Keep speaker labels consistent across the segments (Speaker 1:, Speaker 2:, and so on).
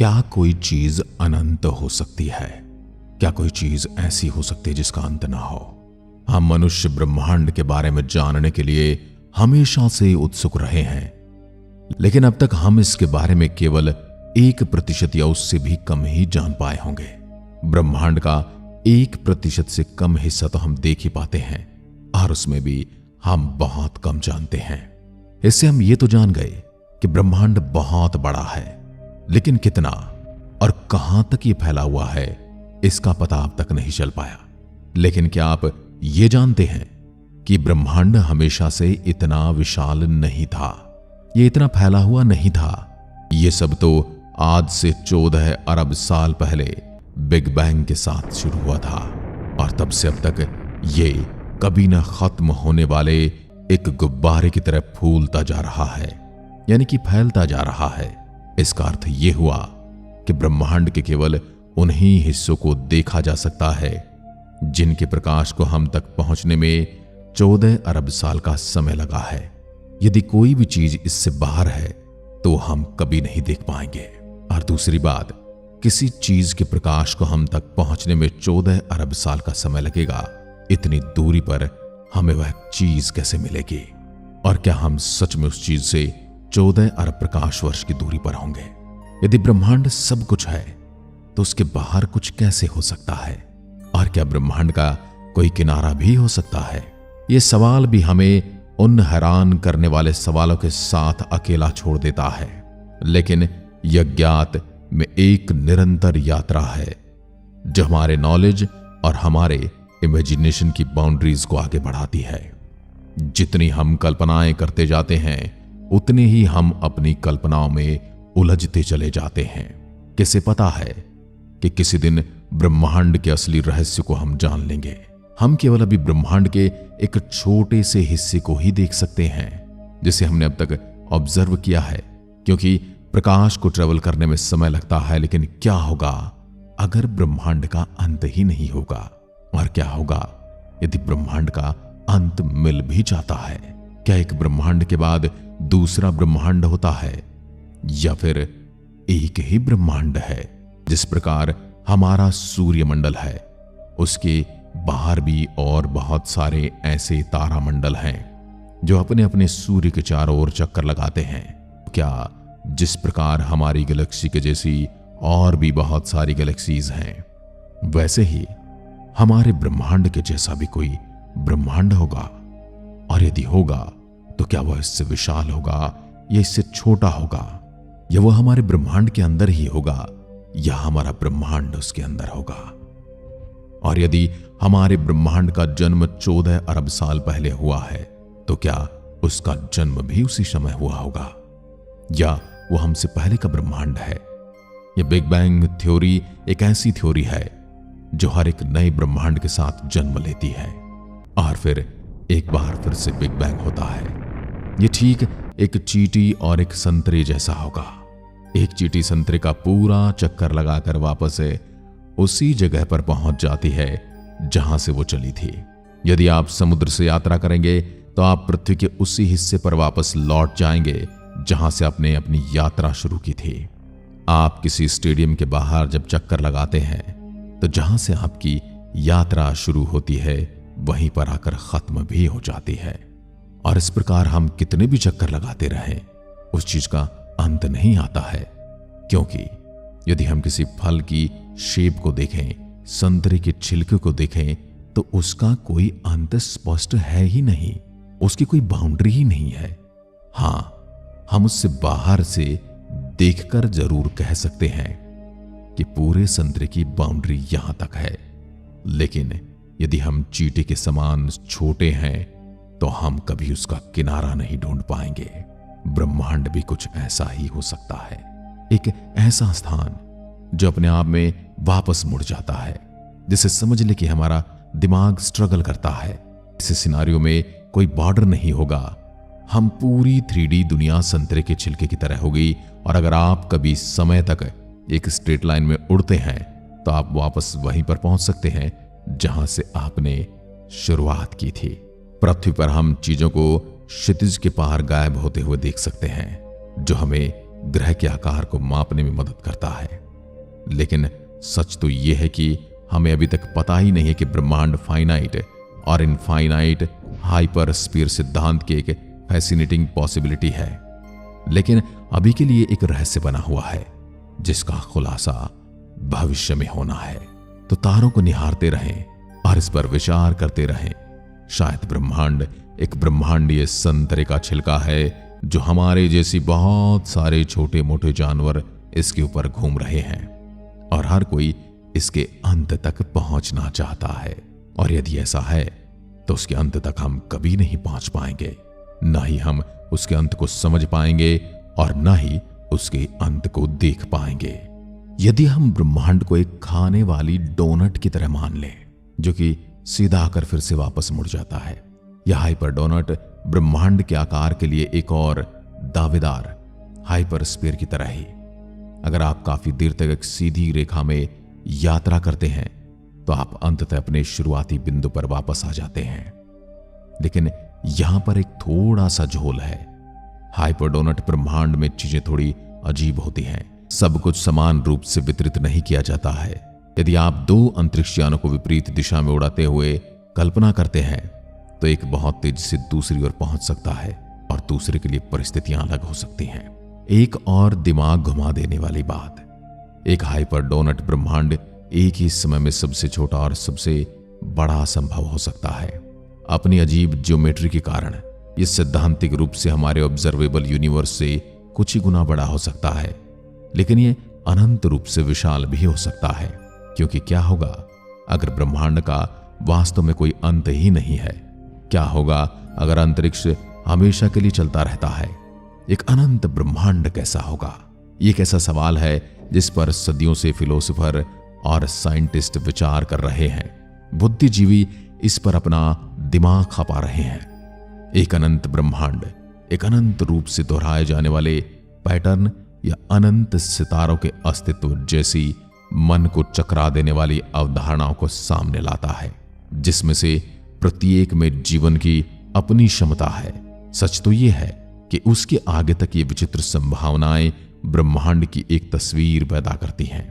Speaker 1: क्या कोई चीज अनंत हो सकती है? क्या कोई चीज ऐसी हो सकती है जिसका अंत ना हो? हम मनुष्य ब्रह्मांड के बारे में जानने के लिए हमेशा से उत्सुक रहे हैं, लेकिन अब तक हम इसके बारे में केवल 1% या उससे भी कम ही जान पाए होंगे। ब्रह्मांड का 1% से कम हिस्सा तो हम देख ही पाते हैं, और उसमें भी हम बहुत कम जानते हैं। इससे हम ये तो जान गए कि ब्रह्मांड बहुत बड़ा है, लेकिन कितना और कहां तक ये फैला हुआ है इसका पता अब तक नहीं चल पाया। लेकिन क्या आप ये जानते हैं कि ब्रह्मांड हमेशा से इतना विशाल नहीं था, ये इतना फैला हुआ नहीं था। ये सब तो आज से 14 अरब साल पहले बिग बैंग के साथ शुरू हुआ था, और तब से अब तक ये कभी न खत्म होने वाले एक गुब्बारे की तरह फूलता जा रहा है, यानी कि फैलता जा रहा है। इसका अर्थ यह हुआ कि ब्रह्मांड के केवल उन्हीं हिस्सों को देखा जा सकता है जिनके प्रकाश को हम तक पहुंचने में 14 अरब साल का समय लगा है। यदि कोई भी चीज इससे बाहर है तो हम कभी नहीं देख पाएंगे। और दूसरी बात, किसी चीज के प्रकाश को हम तक पहुंचने में 14 अरब साल का समय लगेगा, इतनी दूरी पर हमें वह चीज कैसे मिलेगी? और क्या हम सच में उस चीज से 14 अरब प्रकाश वर्ष की दूरी पर होंगे? यदि ब्रह्मांड सब कुछ है तो उसके बाहर कुछ कैसे हो सकता है? और क्या ब्रह्मांड का कोई किनारा भी हो सकता है? यह सवाल भी हमें उन हैरान करने वाले सवालों के साथ अकेला छोड़ देता है। लेकिन यह ज्ञात में एक निरंतर यात्रा है जो हमारे नॉलेज और हमारे इमेजिनेशन की बाउंड्रीज को आगे बढ़ाती है। जितनी हम कल्पनाएं करते जाते हैं उतने ही हम अपनी कल्पनाओं में उलझते चले जाते हैं। किसे पता है कि किसी दिन ब्रह्मांड के असली रहस्य को हम जान लेंगे। हम केवल अभी ब्रह्मांड के एक छोटे से हिस्से को ही देख सकते हैं जिसे हमने अब तक ऑब्जर्व किया है, क्योंकि प्रकाश को ट्रेवल करने में समय लगता है। लेकिन क्या होगा अगर ब्रह्मांड का अंत ही नहीं होगा? और क्या होगा यदि ब्रह्मांड का अंत मिल भी जाता है? क्या एक ब्रह्मांड के बाद दूसरा ब्रह्मांड होता है, या फिर एक ही ब्रह्मांड है? जिस प्रकार हमारा सूर्यमंडल है, उसके बाहर भी और बहुत सारे ऐसे तारामंडल हैं जो अपने अपने सूर्य के चारों ओर चक्कर लगाते हैं। क्या जिस प्रकार हमारी गैलेक्सी के जैसी और भी बहुत सारी गैलेक्सीज हैं, वैसे ही हमारे ब्रह्मांड के जैसा भी कोई ब्रह्मांड होगा? और यदि होगा तो क्या वह इससे विशाल होगा या इससे छोटा होगा? या वह हमारे ब्रह्मांड के अंदर ही होगा या हमारा ब्रह्मांड उसके अंदर होगा? और यदि हमारे ब्रह्मांड का जन्म 14 अरब साल पहले हुआ है तो क्या उसका जन्म भी उसी समय हुआ होगा, या वो हमसे पहले का ब्रह्मांड है? यह बिग बैंग थ्योरी एक ऐसी थ्योरी है जो हर एक नए ब्रह्मांड के साथ जन्म लेती है और फिर एक बार फिर से बिग बैंग होता है। यह ठीक एक चींटी और एक संतरे जैसा होगा। एक चींटी संतरे का पूरा चक्कर लगाकर वापस उसी जगह पर पहुंच जाती है जहां से वो चली थी। यदि आप समुद्र से यात्रा करेंगे तो आप पृथ्वी के उसी हिस्से पर वापस लौट जाएंगे जहां से आपने अपनी यात्रा शुरू की थी। आप किसी स्टेडियम के बाहर जब चक्कर लगाते हैं तो जहां से आपकी यात्रा शुरू होती है वहीं पर आकर खत्म भी हो जाती है। और इस प्रकार हम कितने भी चक्कर लगाते रहें, उस चीज का अंत नहीं आता है। क्योंकि यदि हम किसी फल की शेप को देखें, संतरे के छिलके को देखें, तो उसका कोई अंत स्पष्ट है ही नहीं, उसकी कोई बाउंड्री ही नहीं है। हां, हम उससे बाहर से देखकर जरूर कह सकते हैं कि पूरे संतरे की बाउंड्री यहां तक है। लेकिन यदि हम चींटी के समान छोटे हैं तो हम कभी उसका किनारा नहीं ढूंढ पाएंगे। ब्रह्मांड भी कुछ ऐसा ही हो सकता है, एक ऐसा स्थान जो अपने आप में वापस मुड़ जाता है, जिसे समझ ले कि हमारा दिमाग स्ट्रगल करता है। इस सिनारियो में कोई बॉर्डर नहीं होगा। हम पूरी 3D दुनिया संतरे के छिलके की तरह होगी, और अगर आप कभी समय तक एक स्ट्रेट लाइन में उड़ते हैं तो आप वापस वहीं पर पहुंच सकते हैं जहां से आपने शुरुआत की थी। पृथ्वी पर हम चीजों को क्षितिज के पार गायब होते हुए देख सकते हैं, जो हमें ग्रह के आकार को मापने में मदद करता है। लेकिन सच तो यह है कि हमें अभी तक पता ही नहीं है कि ब्रह्मांड फाइनाइट और इनफाइनाइट हाइपर स्पीयर सिद्धांत की एक फैसिनेटिंग पॉसिबिलिटी है, लेकिन अभी के लिए एक रहस्य बना हुआ है जिसका खुलासा भविष्य में होना है। तो तारों को निहारते रहें और इस पर विचार करते रहें। शायद ब्रह्मांड एक ब्रह्मांडीय संतरे का छिलका है जो हमारे जैसी बहुत सारे छोटे मोटे जानवर इसके ऊपर घूम रहे हैं और हर कोई इसके अंत तक पहुंचना चाहता है। और यदि ऐसा है तो उसके अंत तक हम कभी नहीं पहुंच पाएंगे, न ही हम उसके अंत को समझ पाएंगे और न ही उसके अंत को देख पाएंगे। यदि हम ब्रह्मांड को एक खाने वाली डोनट की तरह मान लें जो कि सीधा आकर फिर से वापस मुड़ जाता है, यह हाइपर डोनट ब्रह्मांड के आकार के लिए एक और दावेदार हाइपर स्फीयर की तरह ही। अगर आप काफी देर तक एक सीधी रेखा में यात्रा करते हैं तो आप अंततः अपने शुरुआती बिंदु पर वापस आ जाते हैं, लेकिन यहां पर एक थोड़ा सा झोल है। हाइपर डोनट ब्रह्मांड में चीजें थोड़ी अजीब होती हैं। सब कुछ समान रूप से वितरित नहीं किया जाता है। यदि आप दो अंतरिक्ष यानों को विपरीत दिशा में उड़ाते हुए कल्पना करते हैं तो एक बहुत तेजी से दूसरी ओर पहुंच सकता है और दूसरे के लिए परिस्थितियां अलग हो सकती हैं। एक और दिमाग घुमा देने वाली बात, एक हाइपर डोनट ब्रह्मांड एक ही समय में सबसे छोटा और सबसे बड़ा संभव हो सकता है। अपनी अजीब ज्योमेट्री के कारण यह सैद्धांतिक रूप से हमारे ऑब्जर्वेबल यूनिवर्स से कुछ ही गुना बड़ा हो सकता है, लेकिन यह अनंत रूप से विशाल भी हो सकता है। क्योंकि क्या होगा अगर ब्रह्मांड का वास्तव में कोई अंत ही नहीं है? क्या होगा अगर अंतरिक्ष हमेशा के लिए चलता रहता है? एक अनंत ब्रह्मांड कैसा होगा? ये एक ऐसा सवाल है जिस पर सदियों से फिलोसोफर और साइंटिस्ट विचार कर रहे हैं। बुद्धिजीवी इस पर अपना दिमाग खपा रहे हैं। एक अनंत ब्रह्मांड, एक अनंत रूप से दोहराए जाने वाले पैटर्न या अनंत सितारों के अस्तित्व जैसी मन को चकरा देने वाली अवधारणाओं को सामने लाता है, जिसमें से प्रत्येक में जीवन की अपनी क्षमता है। सच तो यह है कि उसके आगे तक ये विचित्र संभावनाएं ब्रह्मांड की एक तस्वीर पैदा करती हैं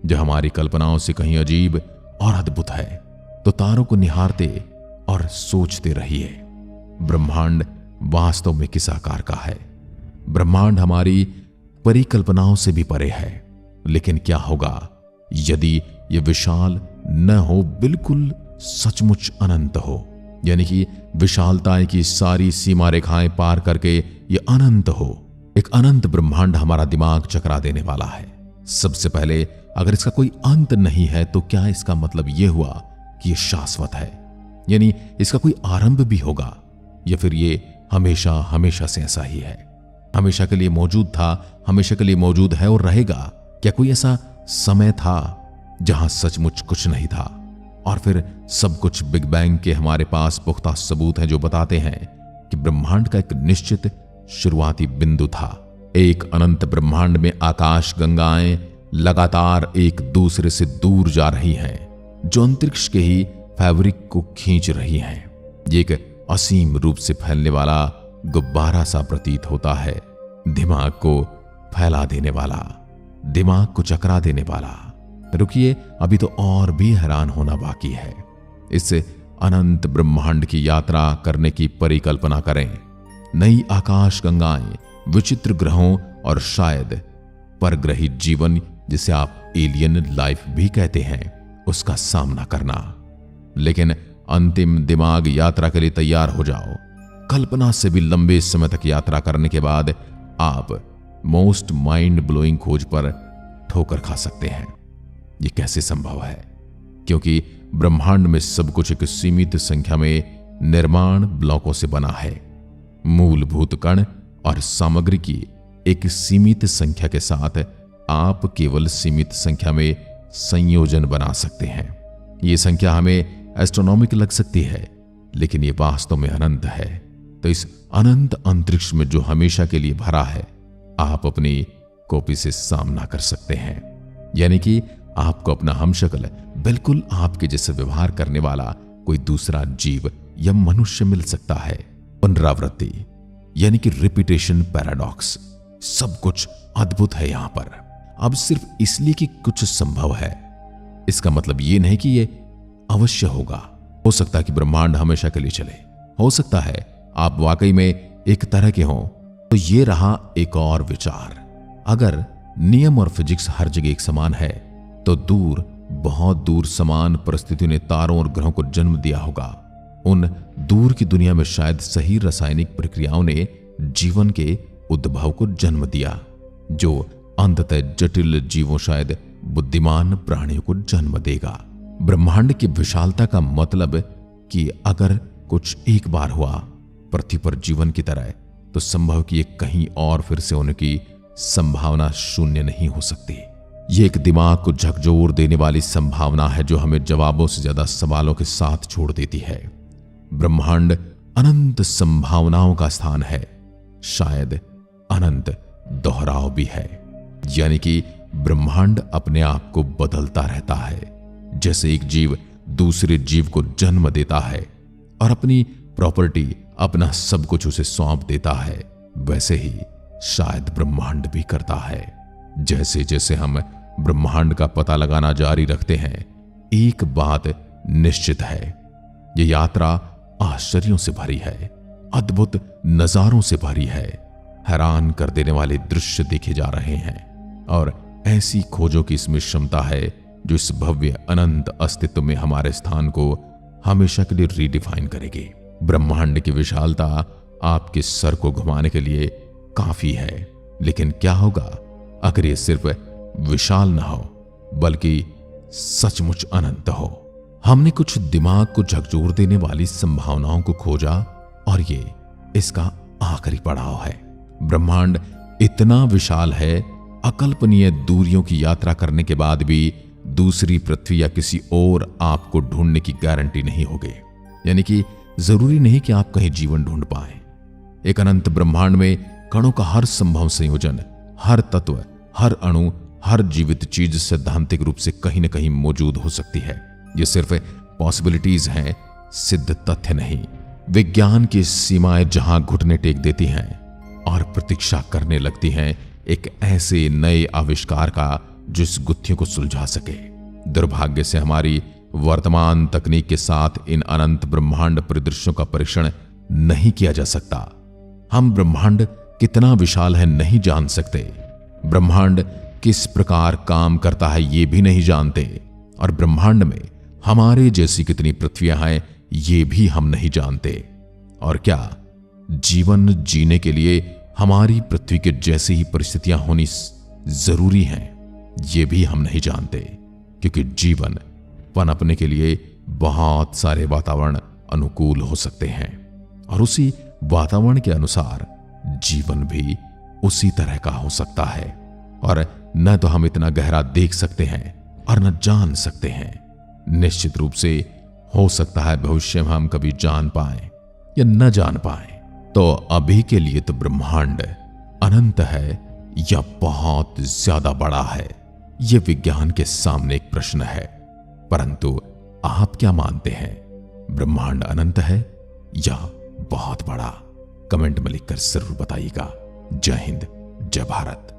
Speaker 1: जो हमारी कल्पनाओं से कहीं अजीब और अद्भुत है। तो तारों को निहारते और सोचते रहिए, ब्रह्मांड वास्तव में किस आकार का है? ब्रह्मांड हमारी परिकल्पनाओं से भी परे है, लेकिन क्या होगा यदि यह विशाल न हो, बिल्कुल सचमुच अनंत हो? यानी कि विशालता की सारी सीमा रेखाएं पार करके यह अनंत हो। एक अनंत ब्रह्मांड हमारा दिमाग चकरा देने वाला है। सबसे पहले, अगर इसका कोई अंत नहीं है तो क्या इसका मतलब यह हुआ कि यह शाश्वत है? यानी इसका कोई आरंभ भी होगा, या फिर ये हमेशा हमेशा से ऐसा ही है? हमेशा के लिए मौजूद था, हमेशा के लिए मौजूद है और रहेगा? क्या कोई ऐसा समय था जहां सचमुच कुछ नहीं था और फिर सब कुछ बिग बैंग के हमारे पास पुख्ता सबूत हैं जो बताते हैं कि ब्रह्मांड का एक निश्चित शुरुआती बिंदु था? एक अनंत ब्रह्मांड में आकाश गंगाएं लगातार एक दूसरे से दूर जा रही हैं, जो अंतरिक्ष के ही फैब्रिक को खींच रही हैं। ये एक असीम रूप से फैलने वाला गुब्बारा सा प्रतीत होता है, दिमाग को फैला देने वाला, दिमाग को चकरा देने वाला। रुकिए, अभी तो और भी हैरान होना बाकी है। इस अनंत ब्रह्मांड की यात्रा करने की परिकल्पना करें। नई आकाश गंगाएं, विचित्र ग्रहों और शायद परग्रही जीवन, जिसे आप एलियन लाइफ भी कहते हैं, उसका सामना करना। लेकिन अंतिम दिमाग यात्रा के लिए तैयार हो जाओ। कल्पना से भी लंबे समय तक यात्रा करने के बाद आप मोस्ट माइंड ब्लोइंग खोज पर ठोकर खा सकते हैं। यह कैसे संभव है? क्योंकि ब्रह्मांड में सब कुछ एक सीमित संख्या में निर्माण ब्लॉकों से बना है। मूलभूत कण और सामग्री की एक सीमित संख्या के साथ आप केवल सीमित संख्या में संयोजन बना सकते हैं। यह संख्या हमें एस्ट्रोनॉमिकल लग सकती है, लेकिन यह वास्तव में अनंत है। तो इस अनंत अंतरिक्ष में जो हमेशा के लिए भरा है, आप अपनी कॉपी से सामना कर सकते हैं। यानी कि आपको अपना हमशक्ल, बिल्कुल आपके जैसे व्यवहार करने वाला कोई दूसरा जीव या मनुष्य मिल सकता है। पुनरावृत्ति यानी कि रिपीटेशन पैराडॉक्स, सब कुछ अद्भुत है यहां पर। अब सिर्फ इसलिए कि कुछ संभव है, इसका मतलब यह नहीं कि यह अवश्य होगा। हो सकता है कि ब्रह्मांड हमेशा के लिए चले, हो सकता है आप वाकई में एक तरह के हों। तो ये रहा एक और विचार। अगर नियम और फिजिक्स हर जगह एक समान है, तो दूर, बहुत दूर समान परिस्थितियों ने तारों और ग्रहों को जन्म दिया होगा। उन दूर की दुनिया में शायद सही रासायनिक प्रक्रियाओं ने जीवन के उद्भव को जन्म दिया, जो अंततः जटिल जीवों, शायद बुद्धिमान प्राणियों को जन्म देगा। ब्रह्मांड की विशालता का मतलब कि अगर कुछ एक बार हुआ पृथ्वी पर जीवन की तरह, तो संभव कि ये कहीं और फिर से होने की संभावना शून्य नहीं हो सकती। ये एक दिमाग को झकझोर देने वाली संभावना है जो हमें जवाबों से ज्यादा सवालों के साथ छोड़ देती है। ब्रह्मांड अनंत संभावनाओं का स्थान है, शायद अनंत दोहराव भी है। यानी कि ब्रह्मांड अपने आप को बदलता रहता है। जैसे एक जीव दूसरे जीव को जन्म देता है और अपनी प्रॉपर्टी, अपना सब कुछ उसे सौंप देता है, वैसे ही शायद ब्रह्मांड भी करता है। जैसे जैसे हम ब्रह्मांड का पता लगाना जारी रखते हैं, एक बात निश्चित है, यह यात्रा आश्चर्यों से भरी है, अद्भुत नजारों से भरी है। हैरान कर देने वाले दृश्य देखे जा रहे हैं और ऐसी खोजों की इसमें क्षमता है जो इस भव्य अनंत अस्तित्व में हमारे स्थान को हमेशा के लिए रीडिफाइन करेगी। ब्रह्मांड की विशालता आपके सर को घुमाने के लिए काफी है, लेकिन क्या होगा अगर ये सिर्फ विशाल ना हो बल्कि सचमुच अनंत हो। हमने कुछ दिमाग को झकझोर देने वाली संभावनाओं को खोजा और ये इसका आखिरी पड़ाव है। ब्रह्मांड इतना विशाल है, अकल्पनीय दूरियों की यात्रा करने के बाद भी दूसरी पृथ्वी या किसी और आपको ढूंढने की गारंटी नहीं होगी। यानी कि जरूरी नहीं कि आप कहीं जीवन ढूंढ पाए। एक अनंत ब्रह्मांड में कणों का हर संभव संयोजन, हर तत्व, हर अणु, हर जीवित चीज सैद्धांतिक रूप से कहीं न कहीं मौजूद हो सकती है। ये सिर्फ पॉसिबिलिटीज हैं, सिद्ध तथ्य नहीं। विज्ञान की सीमाएं जहां घुटने टेक देती हैं और प्रतीक्षा करने लगती हैं एक ऐसे नए आविष्कार का जो इस गुत्थियों को सुलझा सके। दुर्भाग्य से हमारी वर्तमान तकनीक के साथ इन अनंत ब्रह्मांड परिदृश्यों का परीक्षण नहीं किया जा सकता। हम ब्रह्मांड कितना विशाल है नहीं जान सकते, ब्रह्मांड किस प्रकार काम करता है ये भी नहीं जानते, और ब्रह्मांड में हमारे जैसी कितनी पृथ्वियां हैं ये भी हम नहीं जानते। और क्या जीवन जीने के लिए हमारी पृथ्वी के जैसी ही परिस्थितियां होनी जरूरी हैं ये भी हम नहीं जानते, क्योंकि जीवन पनपने के लिए बहुत सारे वातावरण अनुकूल हो सकते हैं और उसी वातावरण के अनुसार जीवन भी उसी तरह का हो सकता है। और न तो हम इतना गहरा देख सकते हैं और न जान सकते हैं। निश्चित रूप से हो सकता है भविष्य में हम कभी जान पाए या न जान पाए। तो अभी के लिए तो ब्रह्मांड अनंत है या बहुत ज्यादा बड़ा है, यह विज्ञान के सामने एक प्रश्न है। परंतु आप क्या मानते हैं, ब्रह्मांड अनंत है या बहुत बड़ा? कमेंट में लिखकर जरूर बताइएगा। जय हिंद, जय भारत।